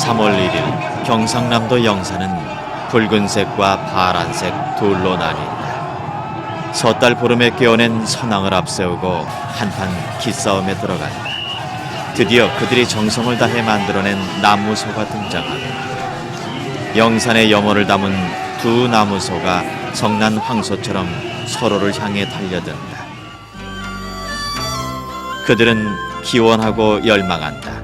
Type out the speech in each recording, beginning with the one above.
3월 1일 경상남도 영산은 붉은색과 파란색 둘로 나뉜다. 섣달 보름에 깨어낸 선왕을 앞세우고 한판 기싸움에 들어간다. 드디어 그들이 정성을 다해 만들어낸 나무소가 등장하고 영산의 염원을 담은 두 나무소가 성난 황소처럼 서로를 향해 달려든다. 그들은 기원하고 열망한다.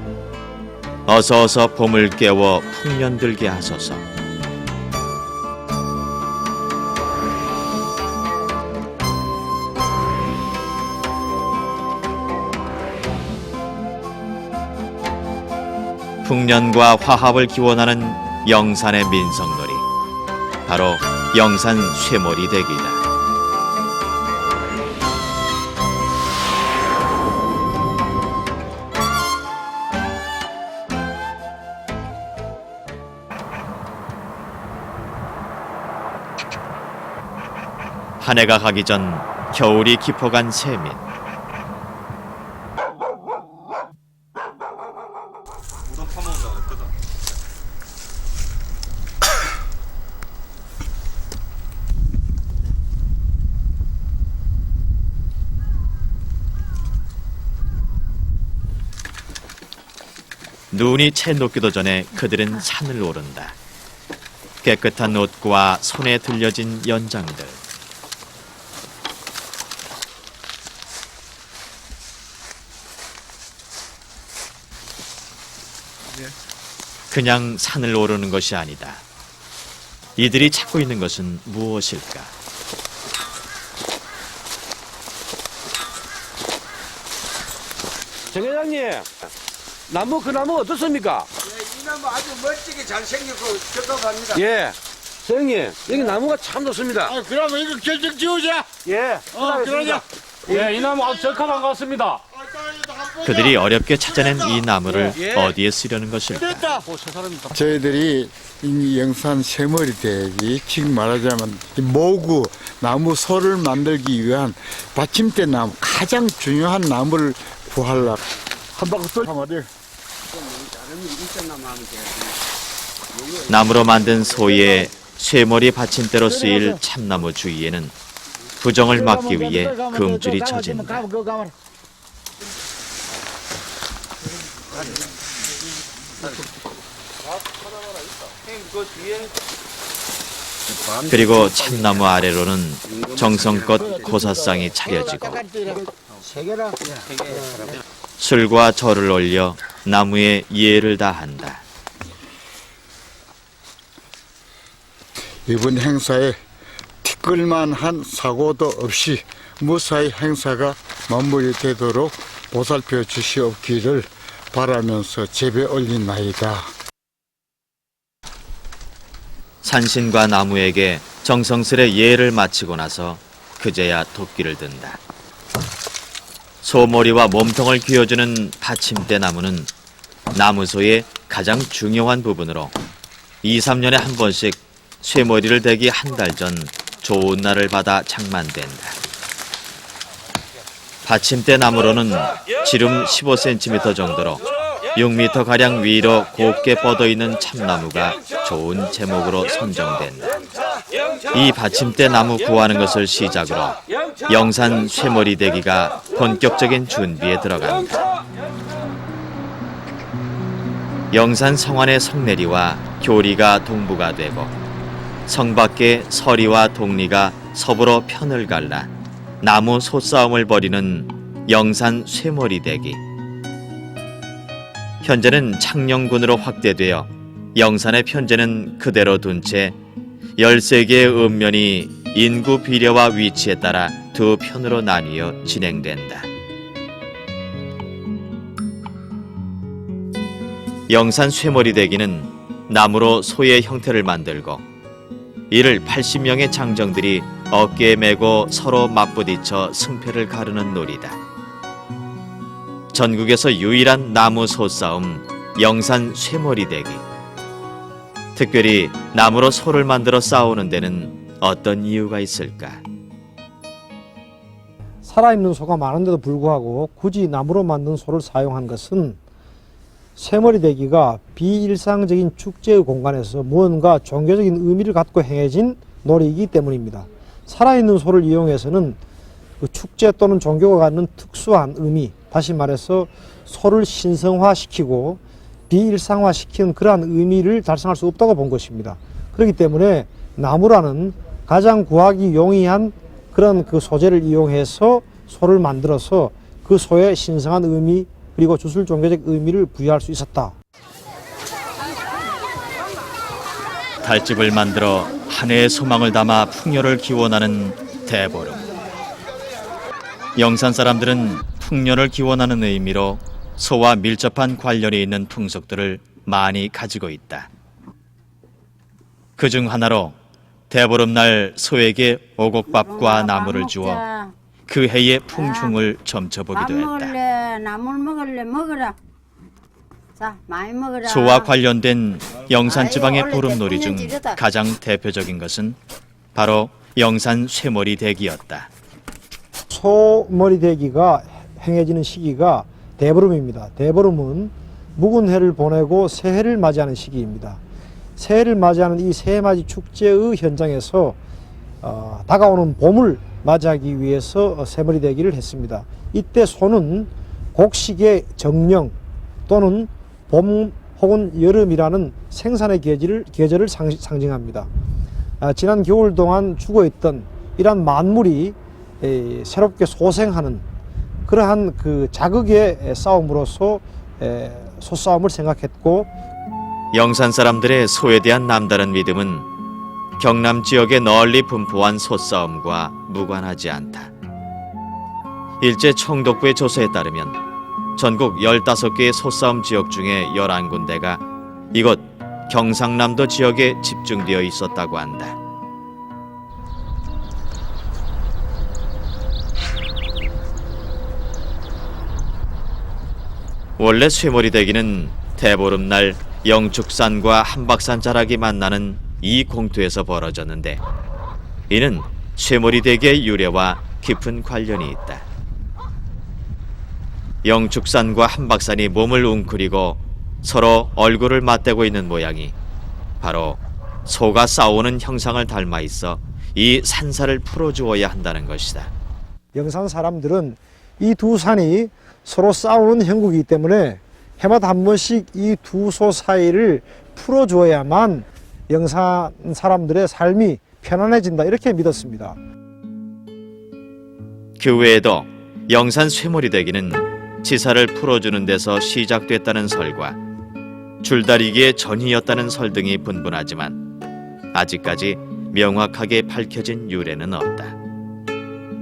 어서 봄을 깨워 풍년들게 하소서. 풍년과 화합을 기원하는 영산의 민속놀이, 바로 영산 쇠머리 대기다. 한 해가 가기 전 겨울이 깊어간 세민. 눈이 채 녹기도 전에 그들은 산을 오른다. 깨끗한 옷과 손에 들려진 연장들. 그냥 산을 오르는 것이 아니다. 이들이 찾고 있는 것은 무엇일까? 정 회장님, 그 나무 어떻습니까? 예, 이 나무 아주 멋지게 잘생겼고 적합합니다. 예. 선생님, 여기 나무가 참 좋습니다. 아, 그러면 이거 결정 지우자. 예. 그러자. 예, 이 나무 아주 적합한 것 같습니다. 그들이 어렵게 찾아낸 이 나무를 어디에 쓰려는 것일까? 됐다. 저희들이 이 영산 쇠머리 대기, 지금 말하자면 모구 나무 소를 만들기 위한 받침대 나무, 가장 중요한 나무를 구하려고 한 바퀴 돌아마리. 나무로 만든 소의 쇠머리 받침대로 쓰일 참나무 주위에는 부정을 막기 위해 금줄이 쳐진다. 그리고 참나무 아래로는 정성껏 고사상이 차려지고 술과 절을 올려 나무에 예를 다한다. 이번 행사에 티끌만한 사고도 없이 무사히 행사가 마무리되도록 보살펴 주시옵기를 바라면서 제배 올린나이다. 산신과 나무에게 정성스레 예를 마치고 나서 그제야 도끼를 든다. 소머리와 몸통을 귀어주는 받침대 나무는 나무소의 가장 중요한 부분으로 2, 3년에 한 번씩 쇠머리를 대기 한 달 전 좋은 날을 받아 장만된다. 받침대 나무로는 지름 15cm 정도로 6m가량 위로 곱게 뻗어있는 참나무가 좋은 제목으로 선정된다. 이 받침대 나무 구하는 것을 시작으로 영산 쇠머리 대기가 본격적인 준비에 들어간다. 영산 성안의 성내리와 교리가 동부가 되고 성 밖의 서리와 동리가 서부로 편을 갈라 나무 소싸움을 벌이는 영산 쇠머리 대기. 현재는 창녕군으로 확대되어 영산의 편제는 그대로 둔 채 13개의 읍면이 인구 비례와 위치에 따라 두 편으로 나뉘어 진행된다. 영산 쇠머리 대기는 나무로 소의 형태를 만들고 이를 80명의 장정들이 어깨에 메고 서로 맞부딪혀 승패를 가르는 놀이다. 전국에서 유일한 나무 소싸움 영산 쇠머리 대기. 특별히 나무로 소를 만들어 싸우는 데는 어떤 이유가 있을까? 살아있는 소가 많은데도 불구하고 굳이 나무로 만든 소를 사용한 것은 쇠머리 대기가 비일상적인 축제의 공간에서 무언가 종교적인 의미를 갖고 행해진 놀이이기 때문입니다. 살아있는 소를 이용해서는 그 축제 또는 종교가 갖는 특수한 의미, 다시 말해서 소를 신성화시키고 비일상화시키는 그러한 의미를 달성할 수 없다고 본 것입니다. 그렇기 때문에 나무라는 가장 구하기 용이한 그런 그 소재를 이용해서 소를 만들어서 그 소의 신성한 의미 그리고 주술 종교적 의미를 부여할 수 있었다. 달집을 만들어 한 해의 소망을 담아 풍요를 기원하는 대보름. 영산 사람들은 풍년을 기원하는 의미로 소와 밀접한 관련이 있는 풍속들을 많이 가지고 있다. 그중 하나로 대보름날 소에게 오곡밥과 나물을 주어 그 해의 풍흉을 점쳐보기도 했다. 나물 먹을래 먹어라. 자, 많이 먹어라. 소와 관련된 영산 지방의 보름놀이 중 가장 대표적인 것은 바로 영산 쇠머리 대기였다. 소머리 대기가 행해지는 시기가 대보름입니다. 대보름은 묵은 해를 보내고 새해를 맞이하는 시기입니다. 새해를 맞이하는 이 새해맞이 축제의 현장에서 다가오는 봄을 맞이하기 위해서 쇠머리 대기를 했습니다. 이때 소는 곡식의 정령 또는 봄 혹은 여름이라는 생산의 계절을 상징합니다. 지난 겨울 동안 죽어있던 이러한 만물이 새롭게 소생하는 그러한 그 자극의 싸움으로서 소싸움을 생각했고, 영산 사람들의 소에 대한 남다른 믿음은 경남 지역에 널리 분포한 소싸움과 무관하지 않다. 일제 총독부의 조사에 따르면 전국 15개의 소싸움 지역 중에 11군데가 이곳 경상남도 지역에 집중되어 있었다고 한다. 원래 쇠머리 대기는 대보름날 영축산과 한박산 자락이 만나는 이 공터에서 벌어졌는데, 이는 쇠머리 대기의 유래와 깊은 관련이 있다. 영축산과 한박산이 몸을 웅크리고 서로 얼굴을 맞대고 있는 모양이 바로 소가 싸우는 형상을 닮아 있어 이 산사를 풀어주어야 한다는 것이다. 영산 사람들은 이 두 산이 서로 싸우는 형국이기 때문에 해마다 한 번씩 이 두 소 사이를 풀어주어야만 영산 사람들의 삶이 편안해진다, 이렇게 믿었습니다. 그 외에도 영산 쇠머리 대기는 치사를 풀어주는 데서 시작됐다는 설과 줄다리기의 전이였다는 설 등이 분분하지만 아직까지 명확하게 밝혀진 유래는 없다.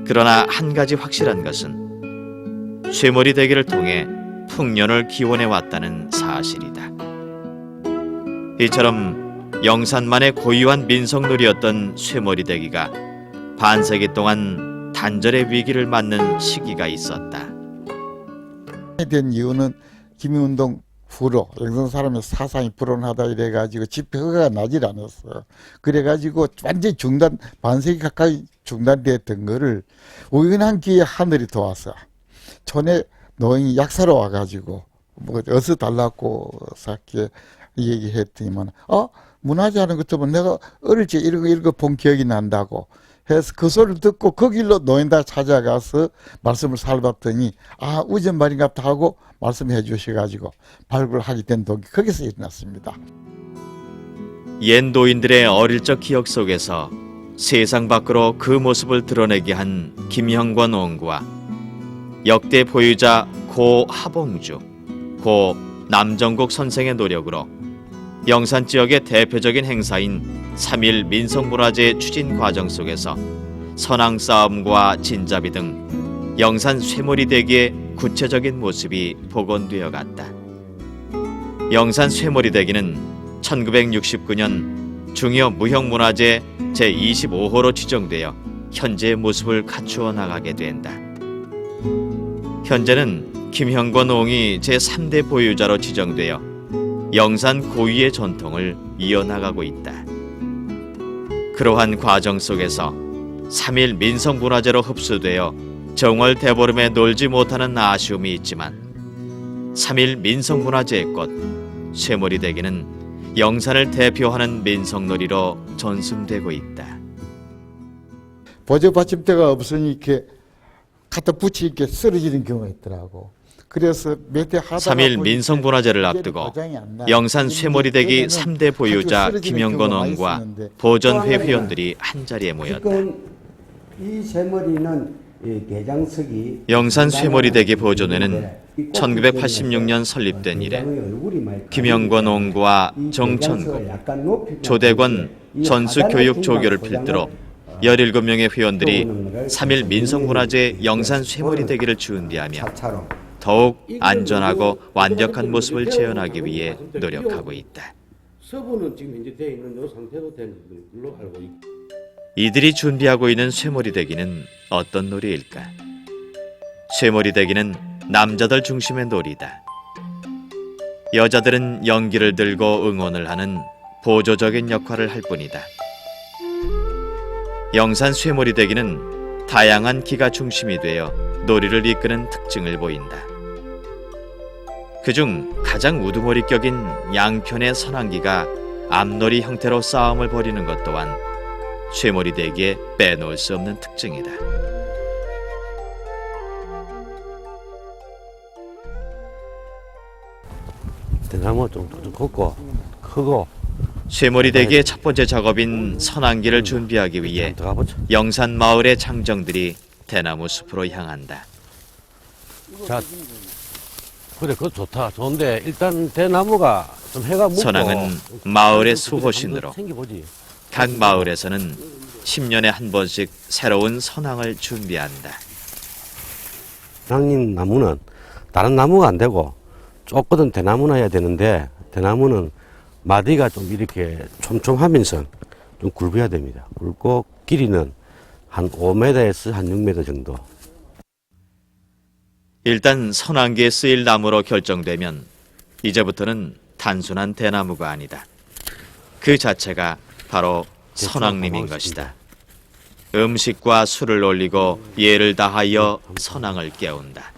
그러나 한 가지 확실한 것은 쇠머리 대기를 통해 풍년을 기원해 왔다는 사실이다. 이처럼 영산만의 고유한 민속놀이였던 쇠머리 대기가 반세기 동안 단절의 위기를 맞는 시기가 있었다. 된 이유는 김일운동 후로 영산 사람의 사상이 불온하다 이래가지고 집회가 나질 않았어. 그래가지고 완전히 반세기 가까이 중단됐던 거를 우연한 기회에 하늘이 도왔어. 촌에 노인이 약사로 와가지고 뭐 어서 달라고 사께 얘기했더니만 문화재 하는 것 때문에 내가 어릴 적 이런 거 읽어본 기억이 난다고 해서 그 소리를 듣고 그 길로 노인다 찾아가서 말씀을 살봤더니 우전말인갑다 하고 말씀해 주셔가지고 발굴하게 된 독이 거기서 일어났습니다. 옛 노인들의 어릴 적 기억 속에서 세상 밖으로 그 모습을 드러내게 한 김형권 옹구와 역대 보유자 고 하봉주, 고 남정국 선생의 노력으로 영산 지역의 대표적인 행사인 3.1 민속문화제 추진 과정 속에서 선앙싸움과 진잡이 등 영산 쇠머리 대기의 구체적인 모습이 복원되어 갔다. 영산 쇠머리 대기는 1969년 중요 무형문화재 제25호로 지정되어 현재의 모습을 갖추어 나가게 된다. 현재는 김형권 옹이 제3대 보유자로 지정되어 영산 고유의 전통을 이어나가고 있다. 그러한 과정 속에서 3.1 민속문화재로 흡수되어 정월 대보름에 놀지 못하는 아쉬움이 있지만 3일 민속문화재의 꽃 쇠머리대기는 영산을 대표하는 민속놀이로 전승되고 있다. 보조 받침대가 없으니 이렇게 갖다 붙이니까 쓰러지는 경우가 있더라고. 그래서 몇 대 하다가 3일 민속문화재를 앞두고 영산 쇠머리대기 3대 보유자 김영건 원과 보전회 회원들이 한자리에 모였다. 지금 이 쇠머리는 개장석이 영산 쇠머리대기 보존회는 1986년 설립된 이래 김영권 원과 정천국, 조대권 전수교육 조교를 필두로 17명의 회원들이 3일 민속문화재 영산 쇠머리대기를 준비하며 더욱 안전하고 완벽한 모습을 재현하기 위해 노력하고 있다. 서부는 지금 현재 되어 있는 이 상태로 된 걸로 알고 있고. 이들이 준비하고 있는 쇠머리대기는 어떤 놀이일까? 쇠머리대기는 남자들 중심의 놀이다. 여자들은 연기를 들고 응원을 하는 보조적인 역할을 할 뿐이다. 영산 쇠머리대기는 다양한 기가 중심이 되어 놀이를 이끄는 특징을 보인다. 그중 가장 우두머리격인 양편의 선앙기가 앞놀이 형태로 싸움을 벌이는 것 또한 쇠머리대기에 빼놓을 수 없는 특징이다. 대나무 좀 걷고 크고 쇠머리대기의 첫 번째 작업인 선앙기를 준비하기 위해 들어가보자. 영산 마을의 장정들이 대나무 숲으로 향한다. 자, 그래 그거 좋다. 좋은데 일단 대나무가 좀 해가 묻고 선앙은 마을의 수호신으로 생겨보지. 각 마을에서는 10년에 한 번씩 새로운 선앙을 준비한다. 장님 나무는 다른 나무가 안 되고 조금 대나무나 해야 되는데 대나무는 마디가 좀 이렇게 촘촘하면서 좀 굵어야 됩니다. 굵고 길이는 한 5m에서 한 6m 정도. 일단 선앙기에 쓰일 나무로 결정되면 이제부터는 단순한 대나무가 아니다. 그 자체가 바로 선앙님인 것이다. 음식과 술을 올리고 예를 다하여 선앙을 깨운다.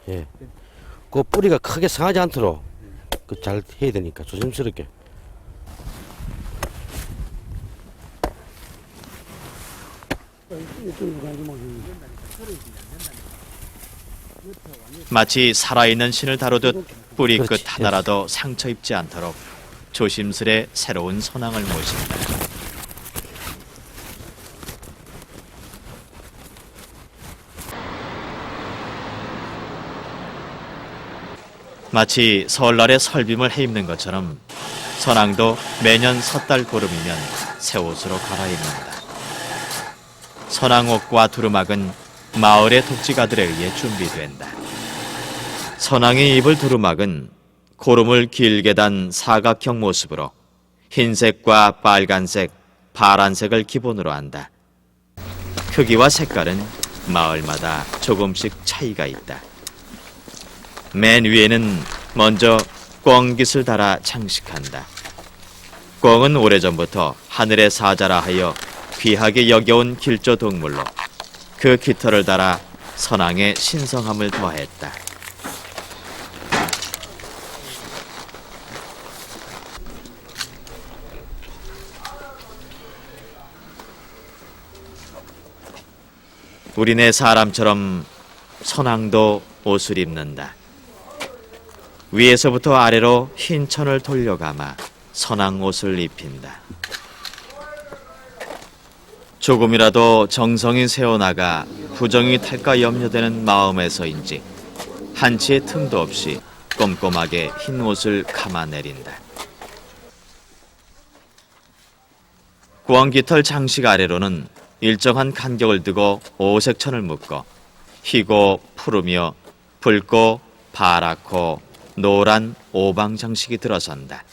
예. 그 뿌리가 크게 상하지 않도록 그 잘 해야 되니까 조심스럽게. 마치 살아있는 신을 다루듯 뿌리끝 그렇지. 하나라도 상처 입지 않도록 조심스레 새로운 선앙을 모신다. 마치 설날에 설빔을 해입는 것처럼 선앙도 매년 섣달 보름이면 새 옷으로 갈아입는다. 선앙옷과 두루마기는 마을의 독지가들에 의해 준비된다. 선앙이 입을 두루마기는 고름을 길게 단 사각형 모습으로 흰색과 빨간색, 파란색을 기본으로 한다. 크기와 색깔은 마을마다 조금씩 차이가 있다. 맨 위에는 먼저 꿩깃을 달아 장식한다. 꿩은 오래전부터 하늘의 사자라 하여 귀하게 여겨온 길조 동물로 그 깃털을 달아 선앙의 신성함을 더했다. 우리네 사람처럼 선앙도 옷을 입는다. 위에서부터 아래로 흰 천을 돌려감아 선앙 옷을 입힌다. 조금이라도 정성이 새어나가 부정이 탈까 염려되는 마음에서인지 한치의 틈도 없이 꼼꼼하게 흰 옷을 감아내린다. 꿩깃털 장식 아래로는 일정한 간격을 두고 오색천을 묶어 희고 푸르며 붉고 파랗고 노란 오방 장식이 들어선다.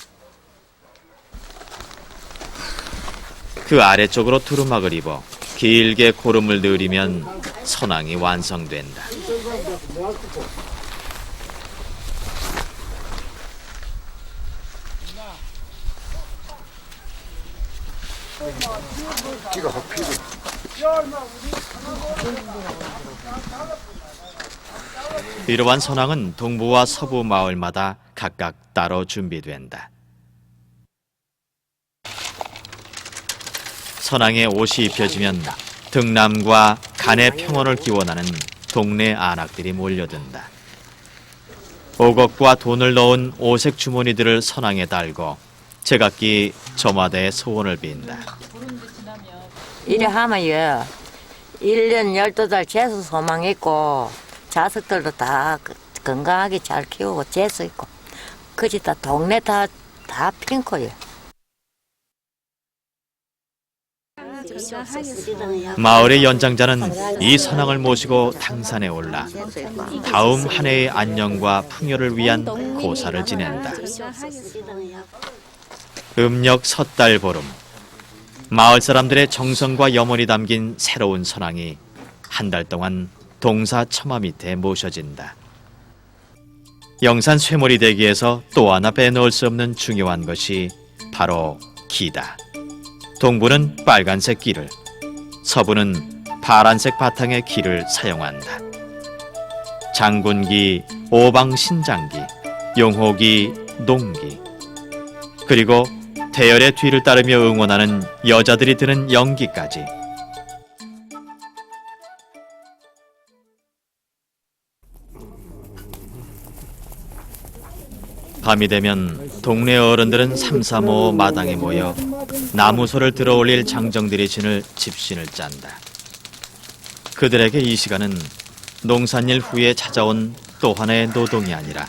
그 아래쪽으로 두루마기를 입어 길게 고름을 늘리면 선앙이 완성된다. 이러한 선왕은 동부와 서부 마을마다 각각 따로 준비된다. 선왕의 옷이 입혀지면 등남과 간의 평온을 기원하는 동네 안악들이 몰려든다. 오곡과 돈을 넣은 오색 주머니들을 선왕에 달고 제각기 저마다의 소원을 빈다. 이래 하면요 1년 12달 재수 소망있고 자식들도 다 건강하게 잘 키우고 재수 있고 그지 다 동네 다 핑크요. 마을의 연장자는 이 선왕을 모시고 당산에 올라 다음 한 해의 안녕과 풍요를 위한 고사를 지낸다. 음력 섣달 보름, 마을 사람들의 정성과 염원이 담긴 새로운 선왕이 한 달 동안 동사 처마 밑에 모셔진다. 영산 쇠머리 대기에서 또 하나 빼놓을 수 없는 중요한 것이 바로 기다. 동부는 빨간색 기를, 서부는 파란색 바탕의 기를 사용한다. 장군기, 오방신장기, 용호기, 농기, 그리고 대열의 뒤를 따르며 응원하는 여자들이 드는 연기까지. 밤이 되면 동네 어른들은 삼삼오오 마당에 모여 나무소를 들어올릴 장정들이 지낼 집신을 짠다. 그들에게 이 시간은 농산일 후에 찾아온 또 하나의 노동이 아니라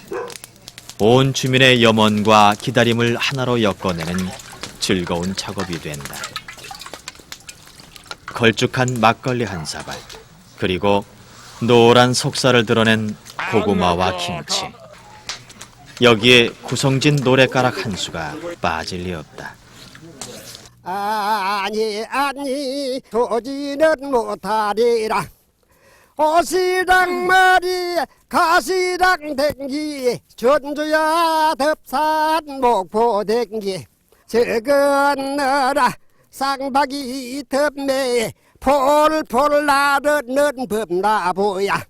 온 주민의 염원과 기다림을 하나로 엮어내는 즐거운 작업이 된다. 걸쭉한 막걸리 한 사발, 그리고 노란 속살을 드러낸 고구마와 김치. 여기에 구성진 노랫가락 한 수가 빠질 리 없다. 아니 도지는 못하리라 오시랑 머리 가시랑 댕기 전주야 덥산 목포 댕기 적은 너라 쌍박이 덥네 폴폴 나르는 범나보야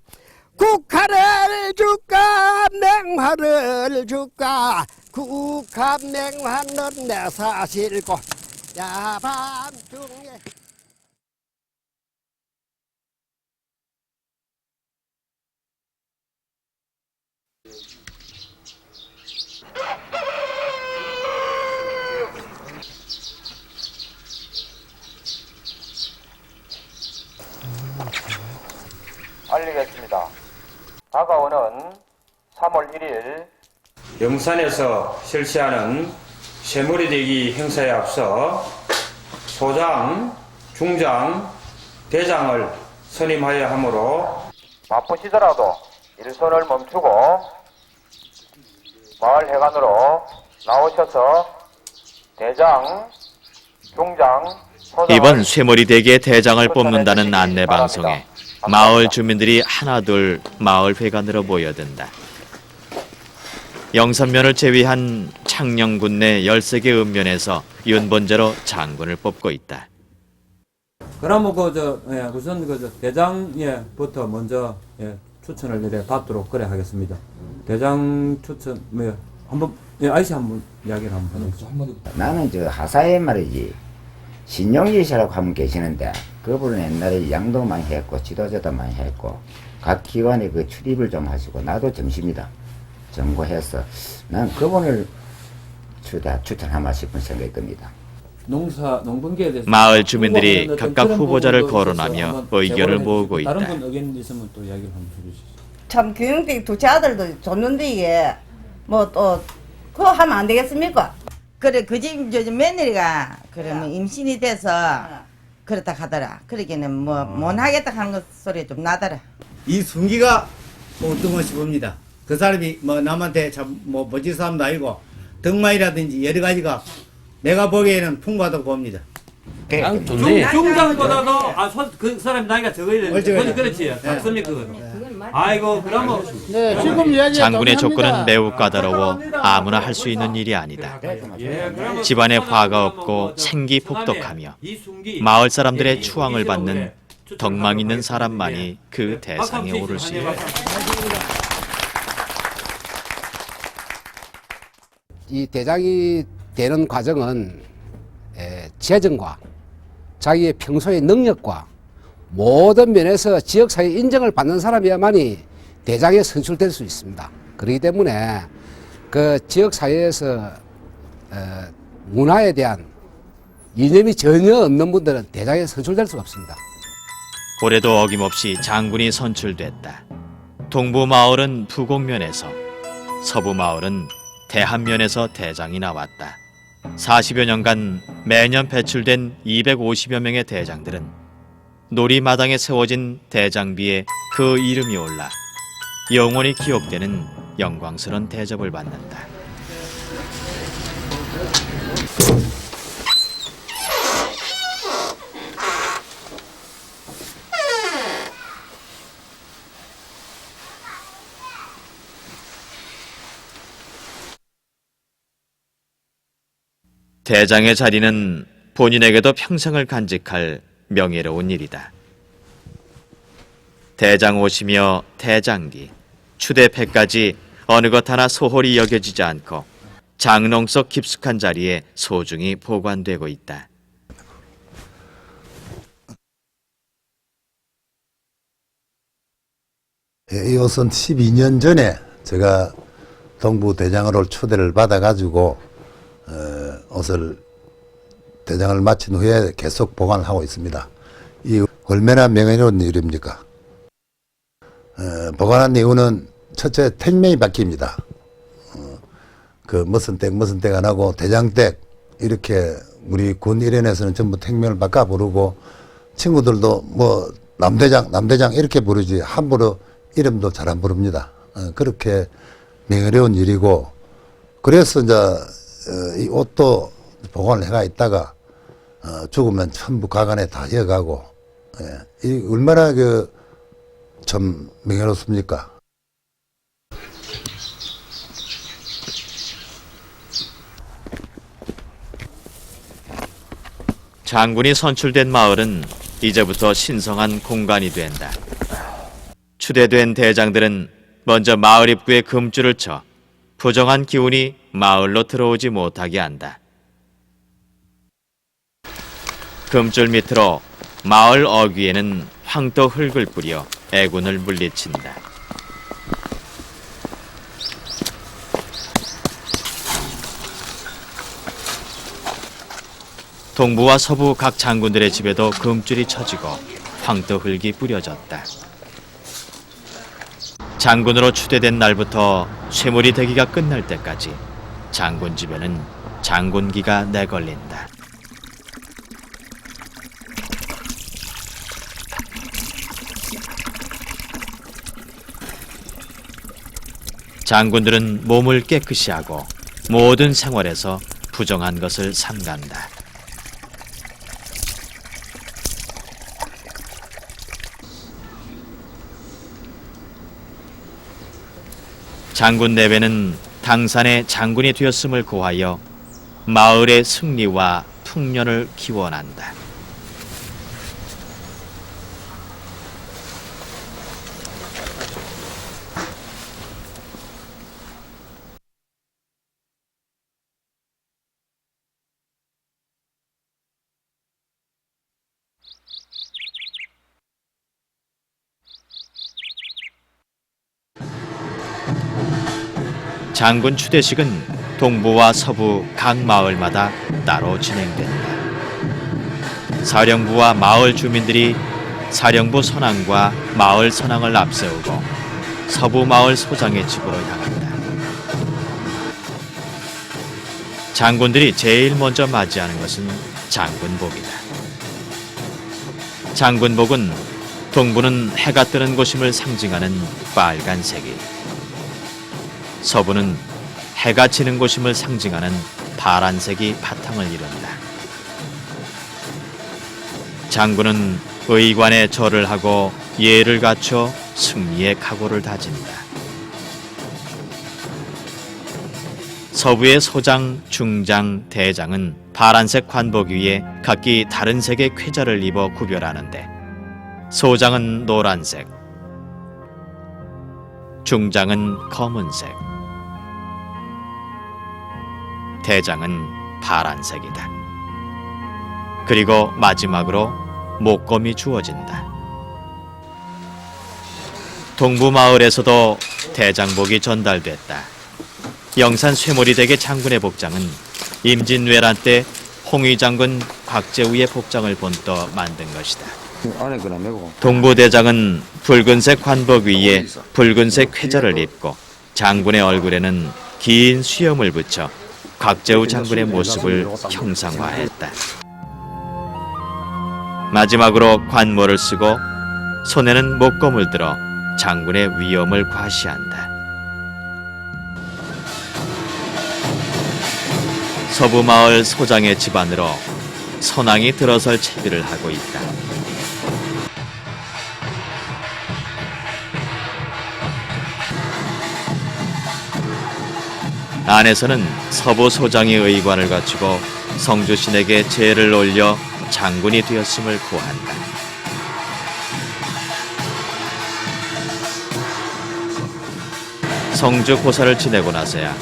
국화를 줄까 맹화를 줄까 국화 맹화는 내 사실고 야 밤중에 알리겠습니다. 다가오는 3월 1일 영산에서 실시하는 쇠머리대기 행사에 앞서 소장, 중장, 대장을 선임하여 하므로 바쁘시더라도 일선을 멈추고 마을 회관으로 나오셔서 대장, 중장, 소장 이번 쇠머리 대기의 대장을 뽑는다는 안내 방송에 마을 주민들이 하나둘 마을 회관으로 모여든다. 영산면을 제외한 창녕군 내 13개 읍면에서 윤번제로 장군을 뽑고 있다. 그러면 우선 대장부터 먼저 추천을 이래 받도록 그래 하겠습니다. 대장 추천 한번 아이씨 한번 이야기를 한번 해주세요. 나는 저 하사에 말이지 신용지시라고 한 분 계시는데 그분은 옛날에 양도 많이 했고 지도자도 많이 했고 각 기관에 그 출입을 좀 하시고 나도 정심이다 전고해서 난 그분을 추천하마 싶은 생각이 듭니다. 농분기에 대해서 마을 주민들이 각각 후보자를 거론하며 의견을 모으고 있다. 다른 분 의견 있으면 또 이야기를 한번 해주시죠. 참 교육비 두 아들도 줬는데 이게 뭐 또 그거 하면 안 되겠습니까? 그래 그 집 며느리가 그러면 임신이 돼서 그렇다 하더라. 그러기는 뭐 못 하겠다 하는 것 소리 좀 나더라. 이 순기가 엉뚱하시 봅니다. 그 사람이 뭐 남한테 뭐 멋진 사람도 아니고 덕마이라든지 여러 가지가 내가 보기에는 풍부하다고 봅니다. 중장보다도 그 사람 나이가 적어야 되는데 그렇지 맞습니까? 아이고 그러면 네, 지금 이야기 장군의 조건은 매우 까다로워 아무나 할 수 있는 일이 아니다. 집안에 화가 없고 생기 폭독하며 마을 사람들의 추앙을 받는 덕망 있는 사람만이 그 대상에 오를 수 있다. 이 대장이 되는 과정은 재정과 자기의 평소의 능력과 모든 면에서 지역사회 인정을 받는 사람이야만이 대장에 선출될 수 있습니다. 그렇기 때문에 그 지역사회에서 문화에 대한 이념이 전혀 없는 분들은 대장에 선출될 수가 없습니다. 올해도 어김없이 장군이 선출됐다. 동부 마을은 부곡면에서, 서부 마을은 대한면에서 대장이 나왔다. 40여 년간 매년 배출된 250여 명의 대장들은 놀이마당에 세워진 대장비에 그 이름이 올라 영원히 기억되는 영광스러운 대접을 받는다. 대장의 자리는 본인에게도 평생을 간직할 명예로운 일이다. 대장 옷이며 대장기, 추대패까지 어느 것 하나 소홀히 여겨지지 않고 장롱 속 깊숙한 자리에 소중히 보관되고 있다. 이 옷은 12년 전에 제가 동부 대장으로 초대를 받아가지고 옷을 대장을 마친 후에 계속 보관하고 있습니다. 이 얼마나 명예로운 일입니까? 보관한 이유는 첫째 택명이 바뀝니다. 그 무슨 댁 안 하고 대장댁 이렇게 우리 군 일원에서는 전부 택명을 바꿔 부르고 친구들도 뭐 남대장 이렇게 부르지 함부로 이름도 잘 안 부릅니다. 그렇게 명예로운 일이고 그래서 이제 이 옷도 보관을 해가 있다가 죽으면 전부 가관에 다 이어가고 이 얼마나 참 명예롭습니까? 장군이 선출된 마을은 이제부터 신성한 공간이 된다. 추대된 대장들은 먼저 마을 입구에 금줄을 쳐 부정한 기운이 마을로 들어오지 못하게 한다. 금줄 밑으로 마을 어귀에는 황토 흙을 뿌려 애군을 물리친다. 동부와 서부 각 장군들의 집에도 금줄이 쳐지고 황토 흙이 뿌려졌다. 장군으로 추대된 날부터 쇠물이 되기가 끝날 때까지 장군 집에는 장군기가 내걸린다. 장군들은 몸을 깨끗이 하고 모든 생활에서 부정한 것을 삼간다. 장군 내외는 당산의 장군이 되었음을 고하여 마을의 승리와 풍년을 기원한다. 장군 추대식은 동부와 서부 각 마을마다 따로 진행된다. 사령부와 마을 주민들이 사령부 선왕과 마을 선왕을 앞세우고 서부 마을 소장의 집으로 향한다. 장군들이 제일 먼저 맞이하는 것은 장군복이다. 장군복은 동부는 해가 뜨는 곳임을 상징하는 빨간색이, 서부는 해가 지는 곳임을 상징하는 파란색이 바탕을 이룬다. 장군은 의관에 절을 하고 예를 갖춰 승리의 각오를 다진다. 서부의 소장, 중장, 대장은 파란색 관복 위에 각기 다른 색의 쾌자를 입어 구별하는데 소장은 노란색, 중장은 검은색, 대장은 파란색이다. 그리고 마지막으로 목검이 주어진다. 동부마을에서도 대장복이 전달됐다. 영산 쇠머리대계 장군의 복장은 임진왜란 때 홍위 장군 곽재우의 복장을 본떠 만든 것이다. 동부대장은 붉은색 관복 위에 붉은색 쾌자를 입고 장군의 얼굴에는 긴 수염을 붙여 곽재우 장군의 모습을 형상화했다. 마지막으로 관모를 쓰고 손에는 목검을 들어 장군의 위엄을 과시한다. 서부마을 소장의 집안으로 선왕이 들어설 채비를 하고 있다. 안에서는 서부 소장이 의관을 갖추고 성주신에게 제를 올려 장군이 되었음을 구한다. 성주 고사를 지내고 나서야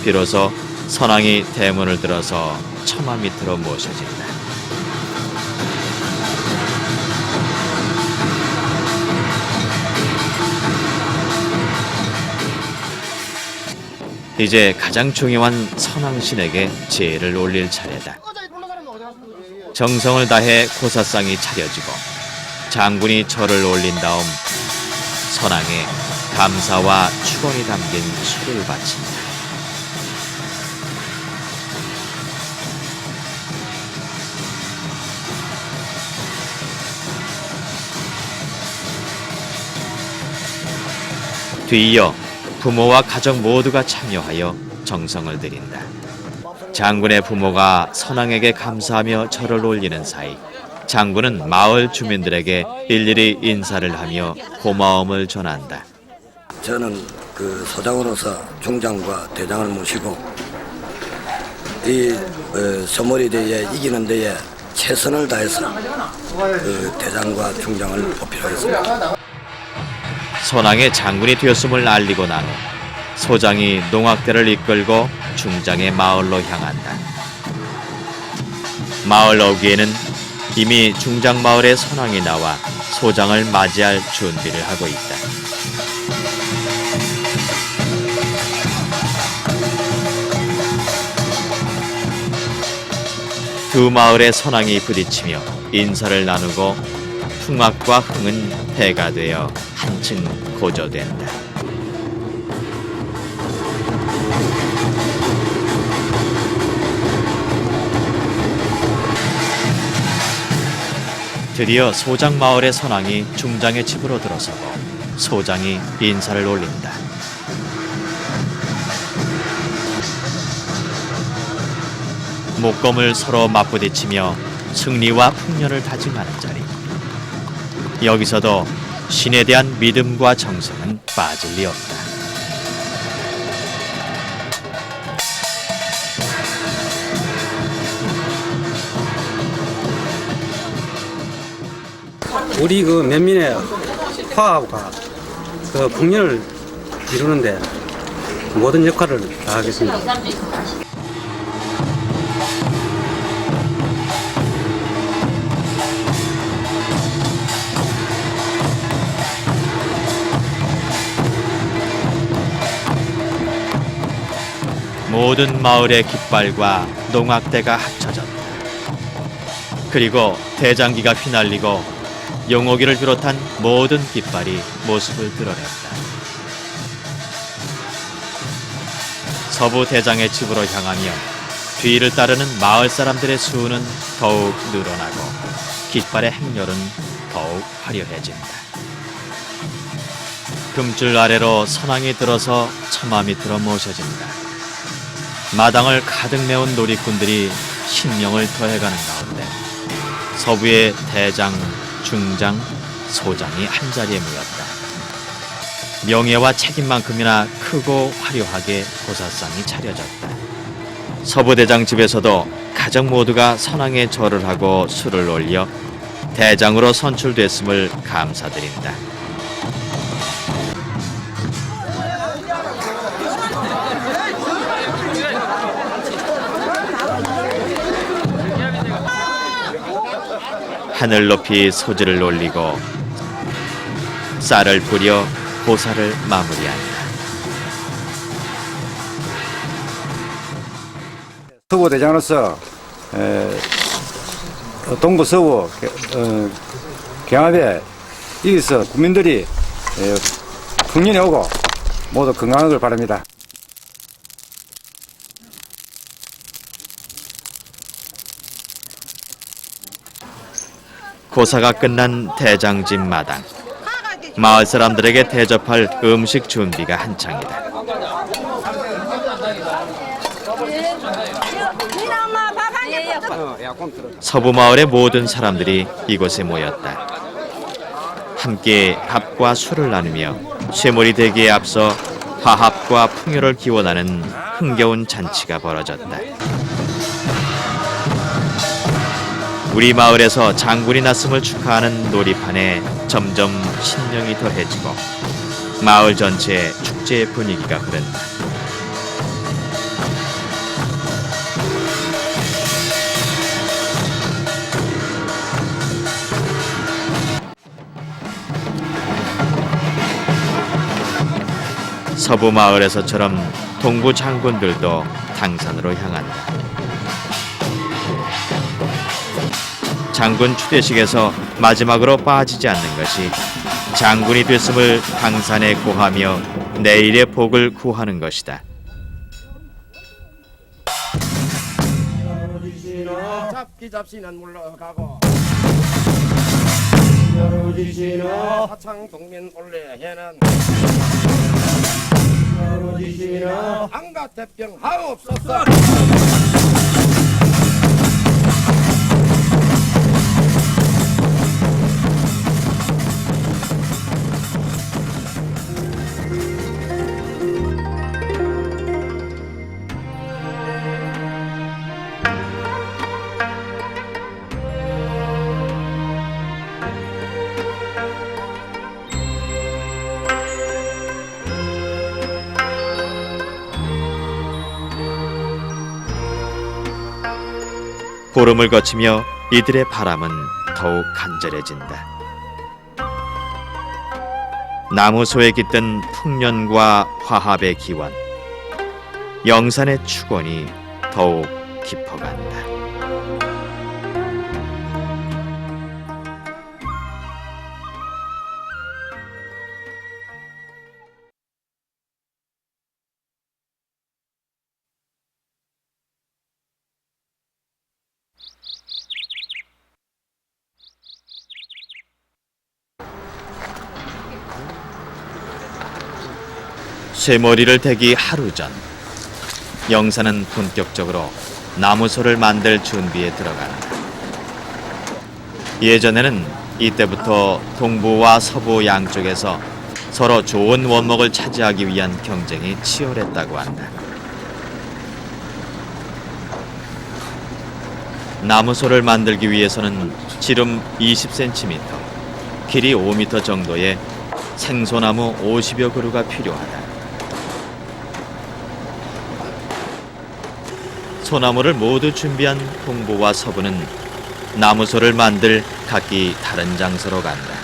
비로소 선왕이 대문을 들어서 처마 밑으로 모셔진다. 이제 가장 중요한 선왕신에게 제를 올릴 차례다. 정성을 다해 고사상이 차려지고 장군이 절을 올린 다음 선왕에 감사와 축원이 담긴 술을 바친다. 뒤이어 부모와 가족 모두가 참여하여 정성을 드린다. 장군의 부모가 선왕에게 감사하며 절을 올리는 사이 장군은 마을 주민들에게 일일이 인사를 하며 고마움을 전한다. 저는 그 소장으로서 중장과 대장을 모시고 이 서머리대에 이기는 데에 최선을 다해서 그 대장과 중장을 뽑히려 했습니다. 선왕의 장군이 되었음을 알리고 난 후 소장이 농악대를 이끌고 중장의 마을로 향한다. 마을 어귀에는 이미 중장 마을의 선왕이 나와 소장을 맞이할 준비를 하고 있다. 두 마을의 선왕이 부딪히며 인사를 나누고 풍악과 흥은 배가 되어 한층 고조된다. 드디어 소장 마을의 선왕이 중장의 집으로 들어서고 소장이 인사를 올린다. 목검을 서로 맞부딪히며 승리와 풍년을 다짐하는 자리. 여기서도 신에 대한 믿음과 정성은 빠질 리 없다. 우리 그 면민의 화합과 그 풍년을 이루는데 모든 역할을 다하겠습니다. 모든 마을의 깃발과 농악대가 합쳐졌다. 그리고 대장기가 휘날리고 용옥이를 비롯한 모든 깃발이 모습을 드러냈다. 서부 대장의 집으로 향하며 뒤를 따르는 마을 사람들의 수는 더욱 늘어나고 깃발의 행렬은 더욱 화려해진다. 금줄 아래로 선왕이 들어서 처마 밑으로 모셔진다. 마당을 가득 메운 놀이꾼들이 신명을 더해가는 가운데 서부의 대장, 중장, 소장이 한자리에 모였다. 명예와 책임만큼이나 크고 화려하게 고사상이 차려졌다. 서부대장 집에서도 가족 모두가 선왕에 절을 하고 술을 올려 대장으로 선출됐음을 감사드린다. 하늘 높이 소지를 올리고 쌀을 뿌려 고사를 마무리한다. 서부대장으로서 동부 서부 경합에 이기서 국민들이 풍년이 오고 모두 건강하길 바랍니다. 고사가 끝난 대장집 마당. 마을 사람들에게 대접할 음식 준비가 한창이다. 서부 마을의 모든 사람들이 이곳에 모였다. 함께 밥과 술을 나누며 쇠머리 되기에 앞서 화합과 풍요를 기원하는 흥겨운 잔치가 벌어졌다. 우리 마을에서 장군이 났음을 축하하는 놀이판에 점점 신명이 더해지고 마을 전체에 축제의 분위기가 흐른다. 서부 마을에서처럼 동부 장군들도 당산으로 향한다. 장군 추대식에서 마지막으로 빠지지 않는 것이 장군이 됐음을 당산에 고하며 내일의 복을 구하는 것이다. 잡기잡시는 물러가고 여루지시는 하창 동면 올래 해는 여루지시는 한가 태평 하옵소서. 보름을 거치며 이들의 바람은 더욱 간절해진다. 나무소에 깃든 풍년과 화합의 기원, 영산의 축원이 더욱 깊어간다. 쇠머리를 대기 하루 전, 영산은 본격적으로 나무소를 만들 준비에 들어간다. 예전에는 이때부터 동부와 서부 양쪽에서 서로 좋은 원목을 차지하기 위한 경쟁이 치열했다고 한다. 나무소를 만들기 위해서는 지름 20cm, 길이 5m 정도의 생소나무 50여 그루가 필요하다. 소나무를 모두 준비한 동부와 서부는 나무소를 만들 각기 다른 장소로 간다.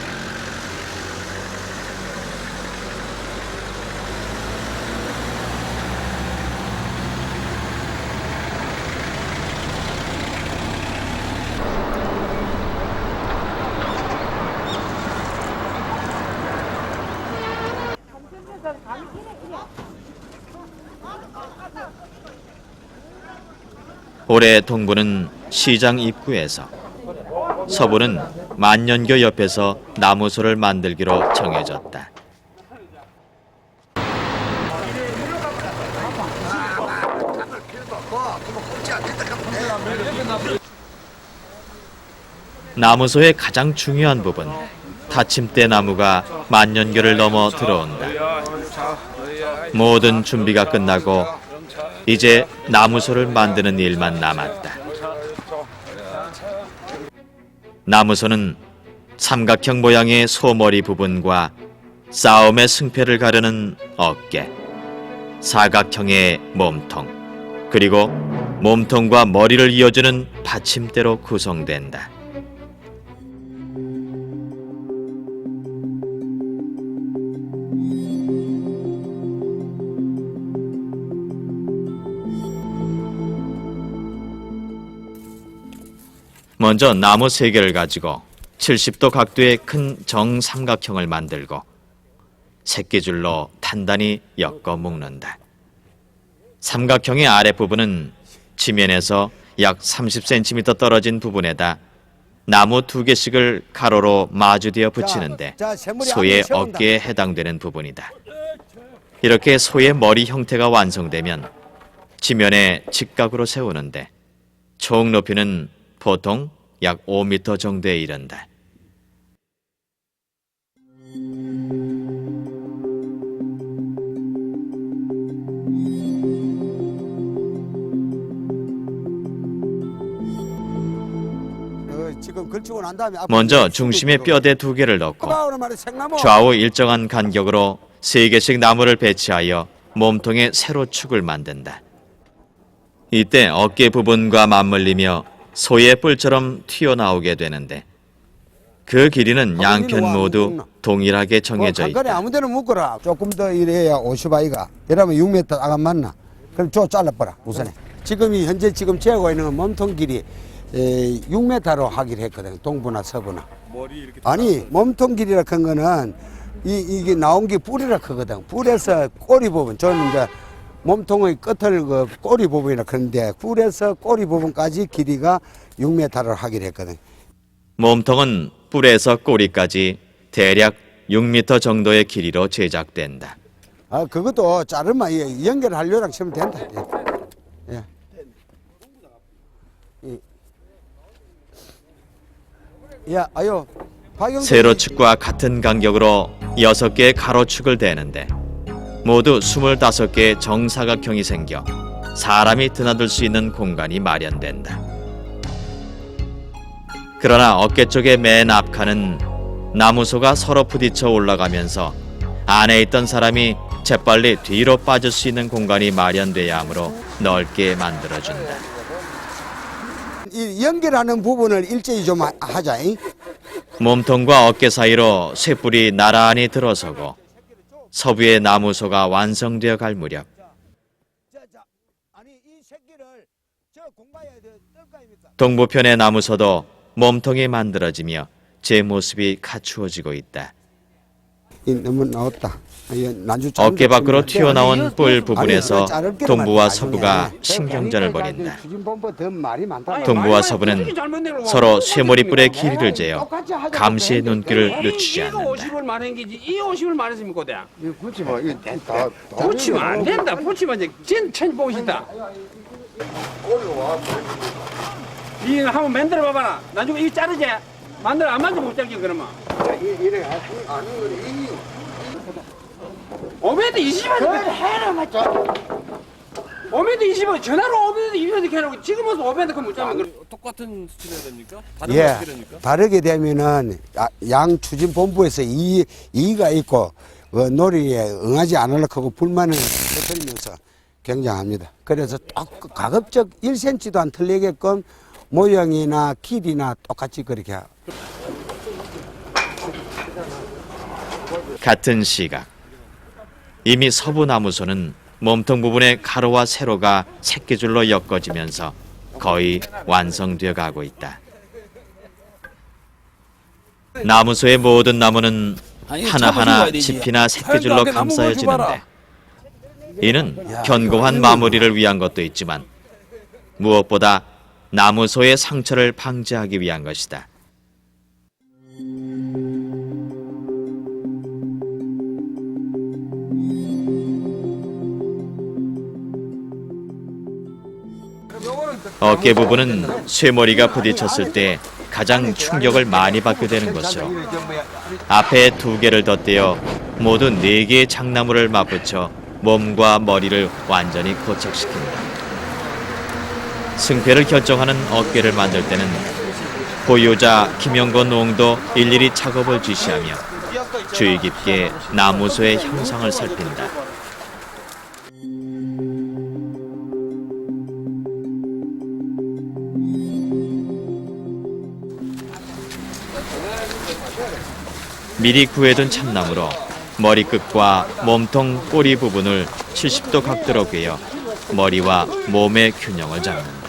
올해 동부는 시장 입구에서, 서부는 만년교 옆에서 나무소를 만들기로 정해졌다. 나무소의 가장 중요한 부분, 다침대 나무가 만년교를 넘어 들어온다. 모든 준비가 끝나고 이제 나무소를 만드는 일만 남았다. 나무소는 삼각형 모양의 소머리 부분과 싸움의 승패를 가르는 어깨, 사각형의 몸통, 그리고 몸통과 머리를 이어주는 받침대로 구성된다. 먼저 나무 3개를 가지고 70도 각도의 큰 정삼각형을 만들고 새끼줄로 단단히 엮어 묶는다. 삼각형의 아랫부분은 지면에서 약 30cm 떨어진 부분에다 나무 2개씩을 가로로 마주대어 붙이는데 소의 어깨에 해당되는 부분이다. 이렇게 소의 머리 형태가 완성되면 지면에 직각으로 세우는데 총 높이는 보통 약 5m 정도에 이른다. 먼저 중심에 뼈대 2개를 넣고 좌우 일정한 간격으로 3개씩 나무를 배치하여 몸통에 세로 축을 만든다. 이때 어깨 부분과 맞물리며 소의 뿔처럼 튀어나오게 되는데 그 길이는 양편 모두 동일하게 정해져 있다. 아무 데나 묶어라. 조금 더 이래야 50아이가. 이러면 6m 안 맞나? 그럼 저 잘라버라 우선에. 지금 현재 재고 있는 건 몸통 길이 6m로 하기로 했거든. 동부나 서부나. 아니 몸통 길이라 큰 거는 이게 나온 게 뿔이라 크거든. 뿔에서 꼬리 부분 저는 이제 몸통의 끝을 그 꼬리 부분이라 그런데 뿔에서 꼬리 부분까지 길이가 6m를 하기로 했거든. 몸통은 뿔에서 꼬리까지 대략 6m 정도의 길이로 제작된다. 아 그것도 자르면 연결하려고 치면 된다. 예. 야, 아유. 세로축과 같은 간격으로 6개의 가로축을 대는데 모두 25개의 정사각형이 생겨 사람이 드나들 수 있는 공간이 마련된다. 그러나 어깨 쪽의 맨 앞칸은 나무소가 서로 부딪혀 올라가면서 안에 있던 사람이 재빨리 뒤로 빠질 수 있는 공간이 마련돼야 하므로 넓게 만들어준다. 이 연결하는 부분을 일제히 좀 하자. 몸통과 어깨 사이로 쇠뿔이 나란히 들어서고 서부의 나무소가 완성되어 갈 무렵 동부편의 나무소도 몸통이 만들어지며 제 모습이 갖추어지고 있다. 너무 나왔다. 어깨 밖으로 튀어나온 뿔 부분에서 동부와 서부가 신경전을 벌인다. 동부와 서부는 서로 쇠머리 뿔의 길이를 재어 감시의 눈길을 늦추지 않는다. 50을 말한 게지 이 50을 말했으면 고대. 붙이면 안 된다. 붙이면 이제 전 보고 싶다. 이 한번 만들어 봐봐라. 나중에 이 자르지. 만들어 안 만들면 못 자르게 그러면. 이래 아는 거리. 5m 20원 해라 맞죠? 5m 20원 전화로 5m 20원 이렇게 해놓고 지금 와서 5m 그 못 잡으면 똑같은 수준이 해야 됩니까? 예, 다르게 되면은 양 추진 본부에서 이의가 있고 놀이에 응하지 않으려고 하고 불만을 터뜨리면서 경쟁합니다. 그래서 가급적 1cm도 안 틀리게끔 모형이나 길이나 똑같이 그렇게 하고. 같은 시각 이미 서부 나무소는 몸통 부분의 가로와 세로가 새끼줄로 엮어지면서 거의 완성되어 가고 있다. 나무소의 모든 나무는 하나하나 짚이나 새끼줄로 감싸여지는데 이는 견고한 마무리를 위한 것도 있지만 무엇보다 나무소의 상처를 방지하기 위한 것이다. 어깨 부분은 쇠머리가 부딪혔을 때 가장 충격을 많이 받게 되는 것으로 앞에 2개를 덧대어 모두 4개의 장나무를 맞붙여 몸과 머리를 완전히 고착시킵니다. 승패를 결정하는 어깨를 만들 때는 보유자 김영건 농도 일일이 작업을 지시하며 주의 깊게 나무소의 형상을 살핀다. 미리 구해둔 참나무로 머리끝과 몸통 꼬리 부분을 70도 각도로 꿰어 머리와 몸의 균형을 잡는다.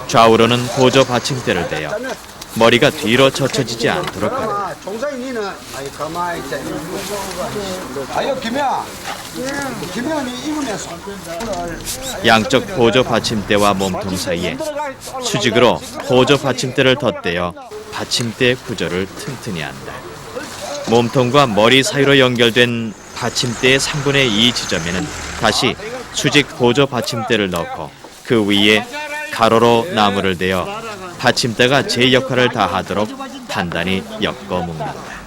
좌우로는 보조 받침대를 대어 머리가 뒤로 젖혀지지 않도록 한다. 종사인이는 아이 가만히 있자. 아유 김현이 입으면서 양쪽 보조 받침대와 몸통 사이에 수직으로 보조 받침대를 덧대어 받침대 구조를 튼튼히 한다. 몸통과 머리 사이로 연결된 받침대의 3분의 2 지점에는 다시 수직 보조 받침대를 넣고 그 위에 가로로 나무를 대어 받침대가 제 역할을 다하도록 단단히 엮어 묶는다.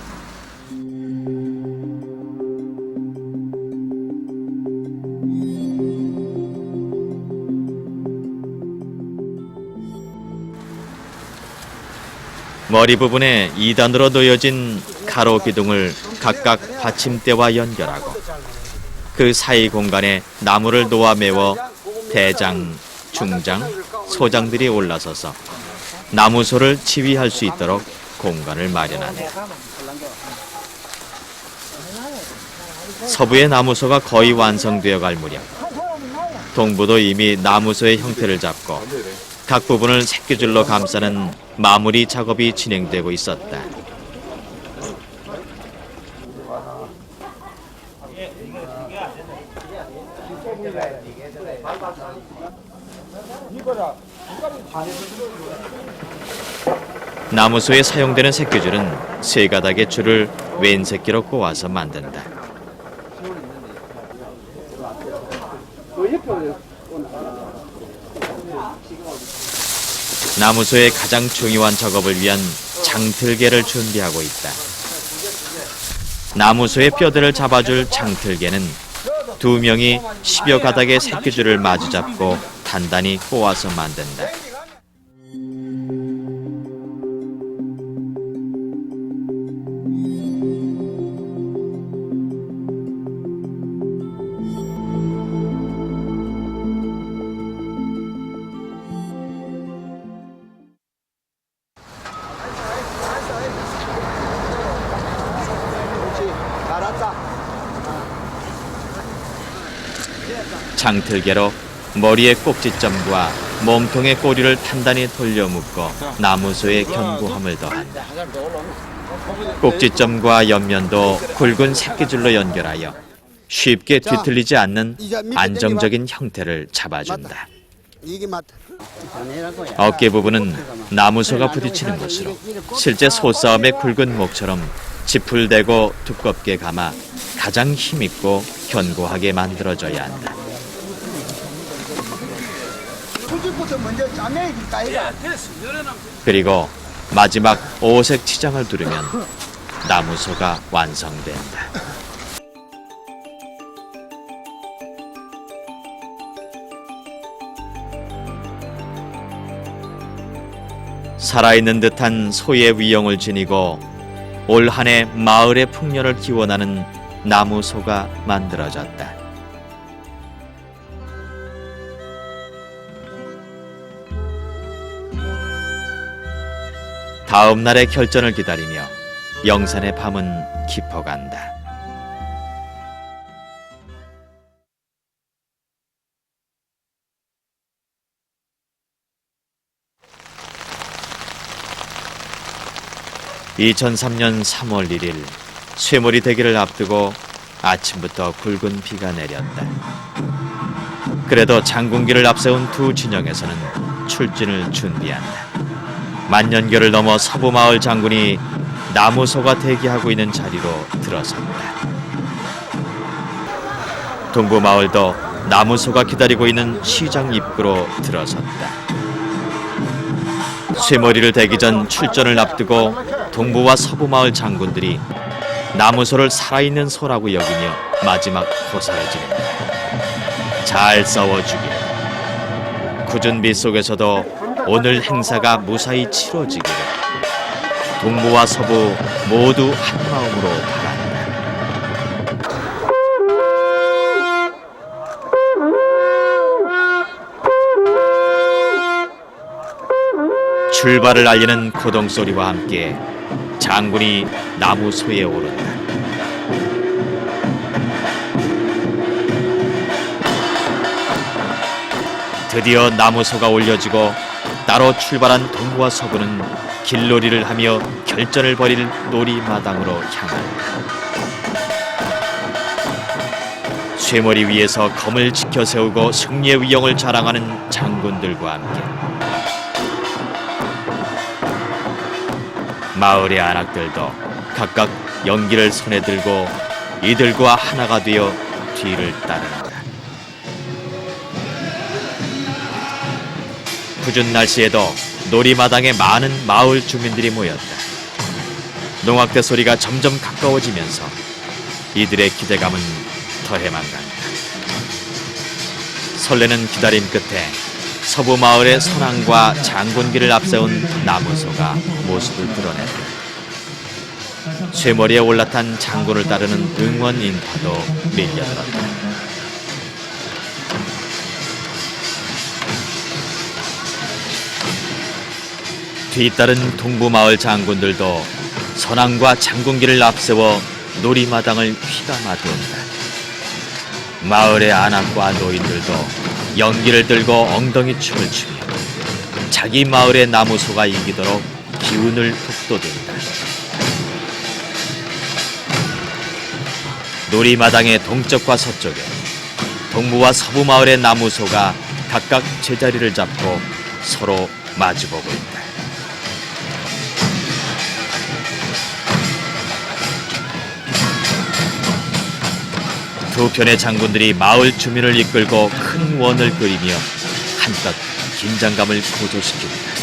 머리 부분에 2단으로 놓여진 가로 기둥을 각각 받침대와 연결하고 그 사이 공간에 나무를 놓아 메워 대장, 중장, 소장들이 올라서서 나무소를 치위할 수 있도록 공간을 마련한다. 서부의 나무소가 거의 완성되어 갈 무렵 동부도 이미 나무소의 형태를 잡고 각 부분을 새끼줄로 감싸는 마무리 작업이 진행되고 있었다. 나무소에 사용되는 새끼줄은 3가닥의 줄을 왼 새끼로 꼬아서 만든다. 나무소의 가장 중요한 작업을 위한 장틀개를 준비하고 있다. 나무소의 뼈대를 잡아줄 장틀개는 2명이 10여 가닥의 새끼줄을 마주잡고 단단히 꼬아서 만든다. 장틀개로 머리의 꼭지점과 몸통의 꼬리를 단단히 돌려 묶어 나무소의 견고함을 더한다. 꼭지점과 옆면도 굵은 새끼줄로 연결하여 쉽게 뒤틀리지 않는 안정적인 형태를 잡아준다. 어깨 부분은 나무소가 부딪히는 곳으로 실제 소싸움의 굵은 목처럼 지풀대고 두껍게 감아 가장 힘있고 견고하게 만들어줘야 한다. 그리고 마지막 오색 치장을 두르면 나무소가 완성된다. 살아있는 듯한 소의 위용을 지니고 올 한 해 마을의 풍년을 기원하는 나무소가 만들어졌다. 다음 날의 결전을 기다리며 영산의 밤은 깊어간다. (2003년 3월 1일) 쇠머리 대기를 앞두고 아침부터 굵은 비가 내렸다. 그래도 장군기를 앞세운 두 진영에서는 출진을 준비한다. 만년결을 넘어 서부마을 장군이 나무소가 대기하고 있는 자리로 들어섰다. 동부마을도 나무소가 기다리고 있는 시장 입구로 들어섰다. 쇠머리를 대기 전 출전을 앞두고 동부와 서부마을 장군들이 나무소를 살아있는 소라고 여기며 마지막 호사에 지냅니다. 잘 싸워주기를. 굳은 빛 속에서도 오늘 행사가 무사히 치러지기를 동부와 서부 모두 한마음으로 바란다. 출발을 알리는 고동소리와 함께 장군이 나무소에 오른다. 드디어 나무소가 올려지고 따로 출발한 동부와 서부는 길놀이를 하며 결전을 벌일 놀이마당으로 향한다. 쇠머리 위에서 검을 지켜 세우고 승리의 위용을 자랑하는 장군들과 함께 마을의 안악들도 각각 연기를 손에 들고 이들과 하나가 되어 뒤를 따른다. 궂은 날씨에도 놀이마당에 많은 마을 주민들이 모였다. 농악대 소리가 점점 가까워지면서 이들의 기대감은 더해만 간다. 설레는 기다림 끝에 서부 마을의 선왕과 장군기를 앞세운 나무소가 모습을 드러냈다. 쇠머리에 올라탄 장군을 따르는 응원 인파도 밀려들었다. 뒤따른 동부마을 장군들도 선왕과 장군기를 앞세워 놀이마당을 휘감아대온다. 마을의 안악과 노인들도 연기를 들고 엉덩이 춤을 추며 자기 마을의 나무소가 이기도록 기운을 북돋운다. 놀이마당의 동쪽과 서쪽에 동부와 서부 마을의 나무소가 각각 제자리를 잡고 서로 마주보고 있다. 두 편의 장군들이 마을 주민을 이끌고 큰 원을 그리며 한껏 긴장감을 고조시킵니다.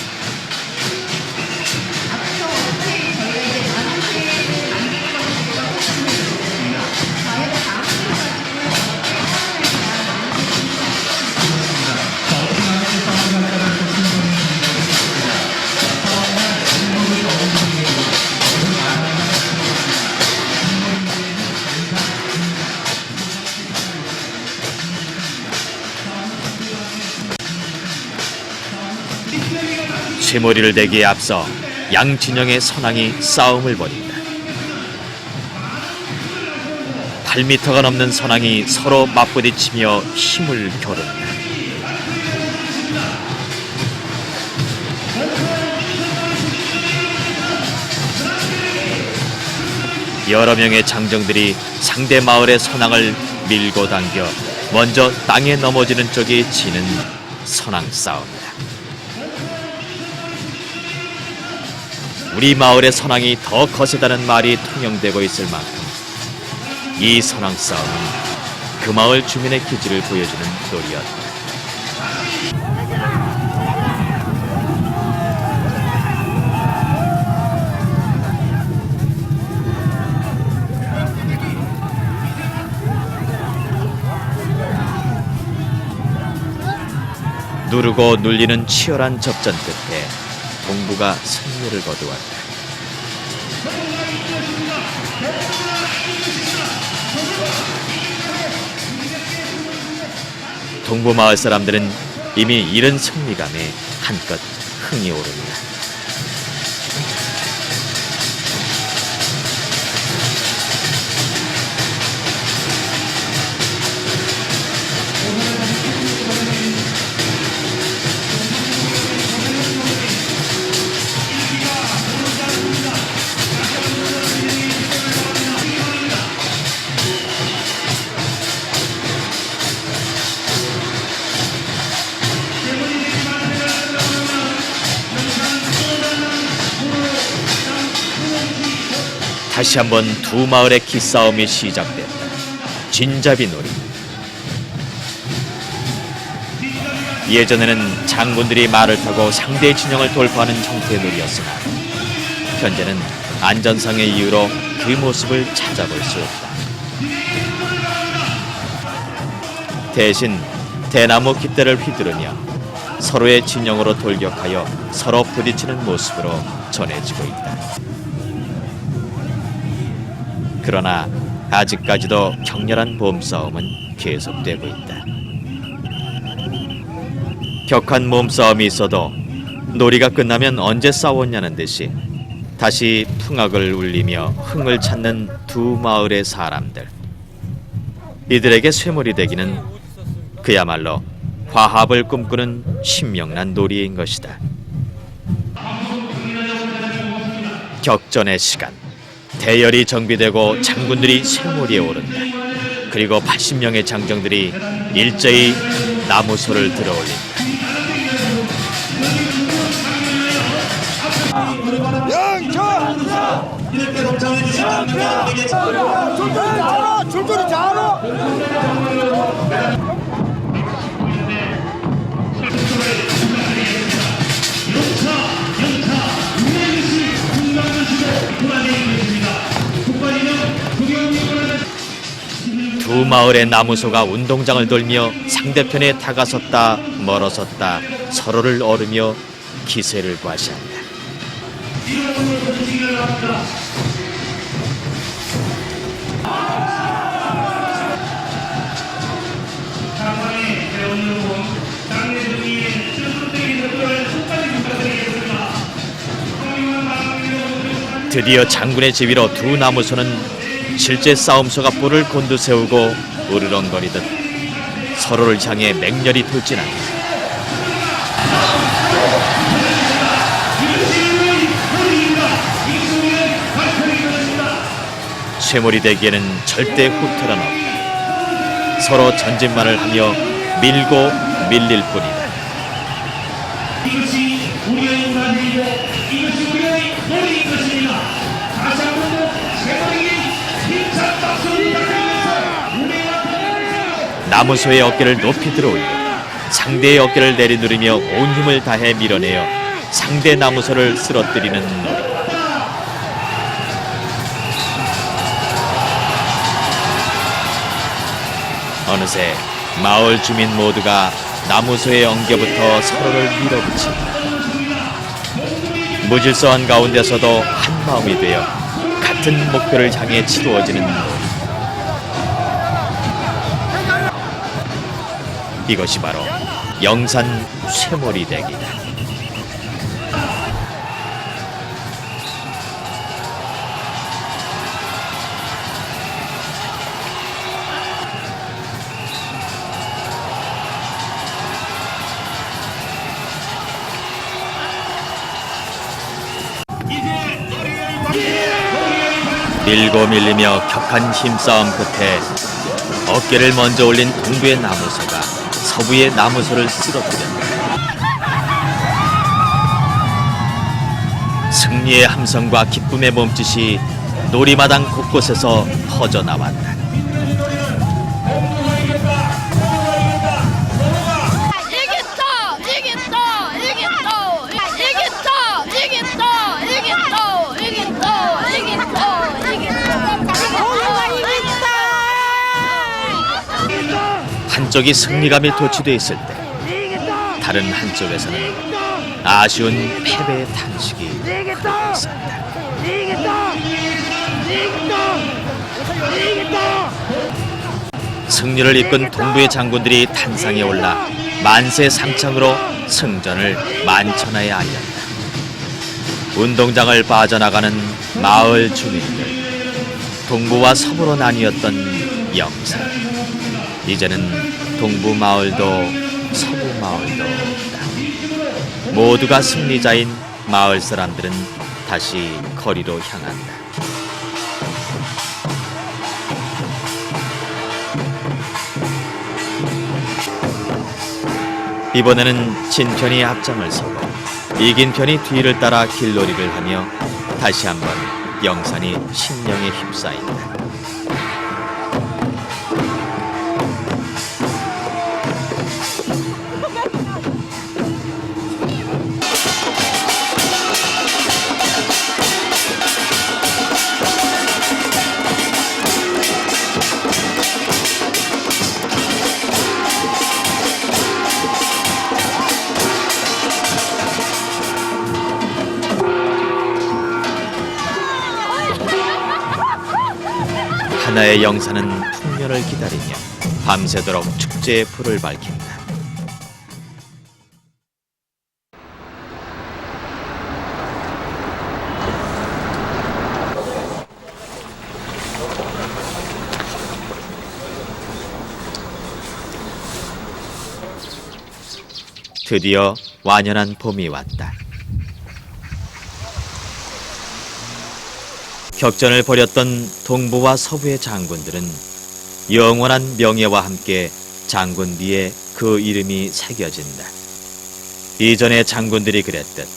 쇠머리를 대기에 앞서 양 진영의 선왕이 싸움을 벌인다. 8m가 넘는 선왕이 서로 맞부딪히며 힘을 겨룬다. 여러 명의 장정들이 상대 마을의 선왕을 밀고 당겨 먼저 땅에 넘어지는 쪽이 지는 선왕 싸움이다. 우리 마을의 선왕이 더 거세다는 말이 통용되고 있을 만큼 이 선왕 싸움은 그 마을 주민의 기질을 보여주는 놀이였다. 누르고 눌리는 치열한 접전 끝에 동부가 승리를 거두었다. 동부 마을 사람들은 이미 이른 승리감에 한껏 흥이 오릅니다. 다시 한번 두 마을의 기싸움이 시작됐다. 진잡이 놀이. 예전에는 장군들이 말을 타고 상대 진영을 돌파하는 형태의 놀이였으나 현재는 안전상의 이유로 그 모습을 찾아볼 수 없다. 대신 대나무 깃대를 휘두르며 서로의 진영으로 돌격하여 서로 부딪히는 모습으로 전해지고 있다. 그러나 아직까지도 격렬한 몸싸움은 계속되고 있다. 격한 몸싸움이 있어도 놀이가 끝나면 언제 싸웠냐는 듯이 다시 풍악을 울리며 흥을 찾는 두 마을의 사람들. 이들에게 쇠물이 되기는 그야말로 화합을 꿈꾸는 신명난 놀이인 것이다. 격전의 시간. 대열이 정비되고 장군들이 쇠머리에 오른다. 그리고 80명의 장정들이 일제히 나무소를 들어올린다. 줄줄이 잘하. 두 마을의 나무소가 운동장을 돌며 상대편에 다가섰다 멀어섰다 서로를 어루며 기세를 과시한다. 드디어 장군의 지휘로 두 나무소는 실제 싸움소가 뿔을 곤두세우고 으르렁거리듯 서로를 향해 맹렬히 돌진한다. 쇠물이 되기에는 절대 후퇴란 없다. 서로 전진만을 하며 밀고 밀릴 뿐이다. 이것이 우리의 문화이고 이것이 우리의 놀이인 것입니다. 다시 한번 세번이 힘찬 박수를 부탁드리면서 우리의 나무소의 어깨를 높이 들어올려 상대의 어깨를 내리누르며 온 힘을 다해 밀어내어 상대 나무소를 쓰러뜨리는 놀이. 어느새 마을 주민 모두가 나무소의 엉겨부터 서로를 밀어붙인다. 무질서한 가운데서도 한 마음이 되어 같은 목표를 향해 치루어지는 놀이. 이것이 바로 영산 쇠머리 대기다. 밀고 밀리며 격한 힘싸움 끝에 어깨를 먼저 올린 동부의 나무소가 서부의 나무소를 쓰러뜨렸다. 승리의 함성과 기쁨의 몸짓이 놀이마당 곳곳에서 퍼져나왔다. 한쪽이 승리감이 도취돼 있을 때 다른 한쪽에서는 아쉬운 패배의 탄식이 흐르고 있었다. 승리를 이끈 동부의 장군들이 탄상에 올라 만세 상창으로 승전을 만천하에 알렸다. 운동장을 빠져나가는 마을 주민들, 동부와 서부로 나뉘었던 영산. 이제는 동부 마을도 서부 마을도 없다. 모두가 승리자인 마을 사람들은 다시 거리로 향한다. 이번에는 진 편이 앞장을 서고 이긴 편이 뒤를 따라 길놀이를 하며 다시 한번 영산이 신명에 휩싸인다. 한나의 영사는 풍년을 기다리며 밤새도록 축제의 불을 밝힌다. 드디어 완연한 봄이 왔다. 격전을 벌였던 동부와 서부의 장군들은 영원한 명예와 함께 장군비에 그 이름이 새겨진다. 이전의 장군들이 그랬듯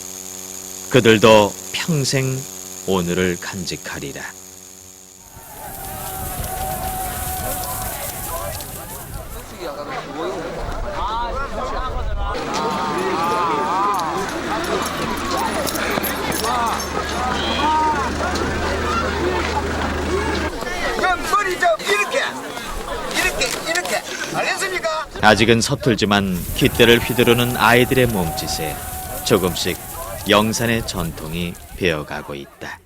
그들도 평생 오늘을 간직하리라. 알겠습니까? 아직은 서툴지만 깃대를 휘두르는 아이들의 몸짓에 조금씩 영산의 전통이 배어가고 있다.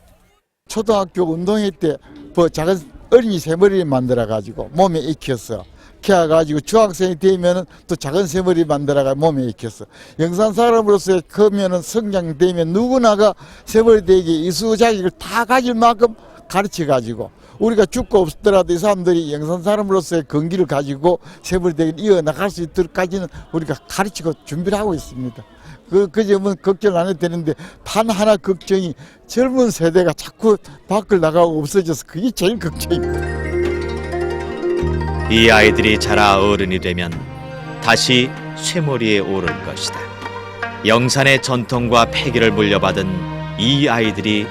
초등학교 운동회 때 뭐 작은 어린이 새머리를 만들어가지고 몸에 익혔어. 키워가지고 중학생이 되면은 또 작은 새머리 만들어가 몸에 익혔어. 영산 사람으로서 크면은 성장되면 누구나가 새머리 되기 이수자격을 다 가질 만큼 가르쳐가지고 우리가 죽고 없더라도 이 사람들이 영산 사람으로서의 건기를 가지고 새머리 되기를 이어나갈 수 있도록까지는 우리가 가르치고 준비를 하고 있습니다. 그 점은 걱정 안 해도 되는데 단 하나 걱정이 젊은 세대가 자꾸 밖을 나가고 없어져서 그게 제일 걱정입니다. 이 아이들이 자라 어른이 되면 다시 쇠머리에 오를 것이다. 영산의 전통과 패기를 물려받은 이 아이들이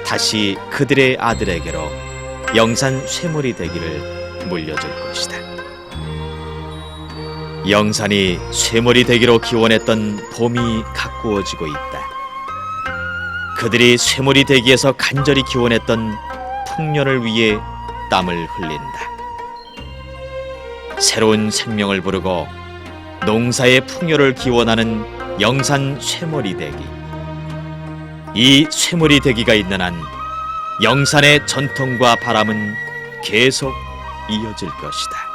다시 그들의 아들에게로 영산 쇠머리 되기를 물려줄 것이다. 영산이 쇠머리 되기로 기원했던 봄이 가꾸어지고 있다. 그들이 쇠머리 되기에서 간절히 기원했던 풍년을 위해 땀을 흘린다. 새로운 생명을 부르고 농사의 풍요를 기원하는 영산 쇠머리 대기. 이 쇠머리 대기가 있는 한 영산의 전통과 바람은 계속 이어질 것이다.